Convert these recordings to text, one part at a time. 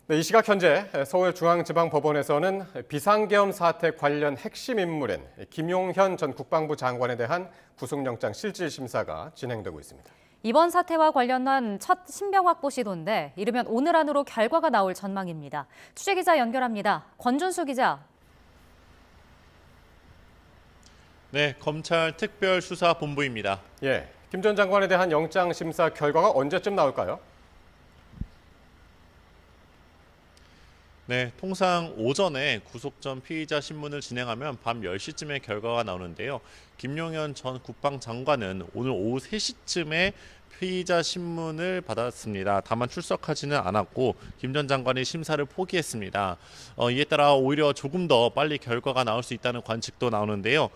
네, 이 시각 현재 서울중앙지방법원에서는 비상계엄 사태 관련 핵심 인물인 김용현 전 국방부 장관에 대한 구속영장 실질 심사가 진행되고 있습니다. 이번 사태와 관련한 첫 신병 확보 시도인데 이르면 오늘 안으로 결과가 나올 전망입니다. 취재기자 연결합니다. 권준수 기자. 네, 검찰 특별수사본부입니다. 예, 김 전 장관에 대한 영장 심사 결과가 언제쯤 나올까요? 네, 통상 오전에 구속 전 피의자 신문을 진행하면 밤 10시쯤에 결과가 나오는데요. 김용현 전 국방장관은 오늘 오후 3시쯤에 피의자 신문을 받았습니다. 다만 출석하지는 않았고 김 전 장관이 심사를 포기했습니다. 이에 따라 오히려 조금 더 빨리 결과가 나올 수 있다는 관측도 나오는데요.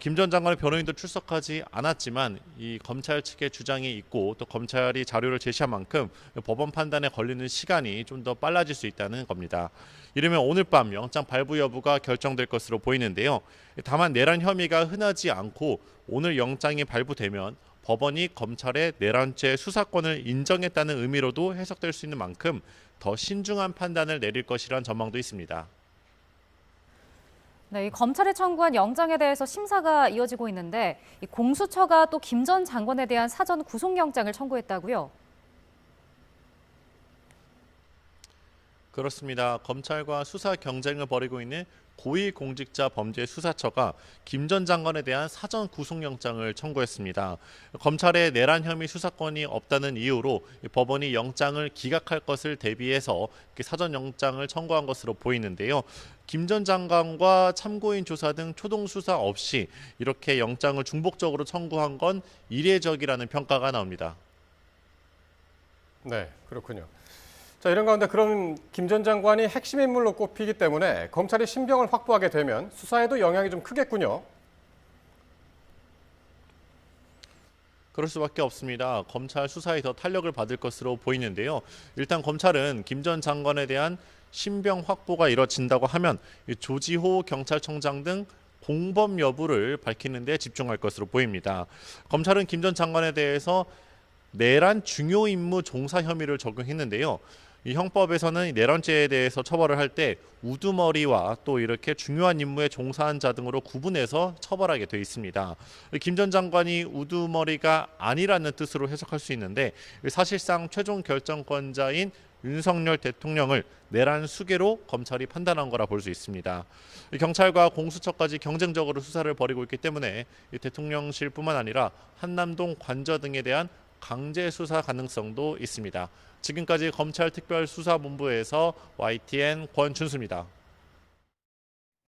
김 전 장관의 변호인도 출석하지 않았지만 이 검찰 측의 주장이 있고 또 검찰이 자료를 제시한 만큼 법원 판단에 걸리는 시간이 좀 더 빨라질 수 있다는 겁니다. 이르면 오늘 밤 영장 발부 여부가 결정될 것으로 보이는데요. 다만 내란 혐의가 흔하지 않고 오늘 영장이 발부되면 법원이 검찰의 내란죄 수사권을 인정했다는 의미로도 해석될 수 있는 만큼 더 신중한 판단을 내릴 것이란 전망도 있습니다. 네, 이 검찰에 청구한 영장에 대해서 심사가 이어지고 있는데 이 공수처가 또 김 전 장관에 대한 사전 구속영장을 청구했다고요? 그렇습니다. 검찰과 수사 경쟁을 벌이고 있는 고위공직자범죄수사처가 김 전 장관에 대한 사전 구속영장을 청구했습니다. 검찰의 내란 혐의 수사권이 없다는 이유로 법원이 영장을 기각할 것을 대비해서 사전 영장을 청구한 것으로 보이는데요. 김 전 장관과 참고인 조사 등 초동 수사 없이 이렇게 영장을 중복적으로 청구한 건 이례적이라는 평가가 나옵니다. 네, 그렇군요. 자, 이런 가운데 그럼 김 전 장관이 핵심 인물로 꼽히기 때문에 검찰이 신병을 확보하게 되면 수사에도 영향이 좀 크겠군요. 그럴 수밖에 없습니다. 검찰 수사에 더 탄력을 받을 것으로 보이는데요. 일단 검찰은 김 전 장관에 대한 신병 확보가 이뤄진다고 하면 조지호 경찰청장 등 공범 여부를 밝히는 데 집중할 것으로 보입니다. 검찰은 김 전 장관에 대해서 내란 중요 임무 종사 혐의를 적용했는데요. 이 형법에서는 내란죄에 대해서 처벌을 할 때 우두머리와 또 이렇게 중요한 임무에 종사한 자 등으로 구분해서 처벌하게 돼 있습니다. 김 전 장관이 우두머리가 아니라는 뜻으로 해석할 수 있는데 사실상 최종 결정권자인 윤석열 대통령을 내란 수괴로 검찰이 판단한 거라 볼 수 있습니다. 경찰과 공수처까지 경쟁적으로 수사를 벌이고 있기 때문에 대통령실뿐만 아니라 한남동 관저 등에 대한 강제 수사 가능성도 있습니다. 지금까지 검찰특별수사본부에서 YTN 권준수입니다.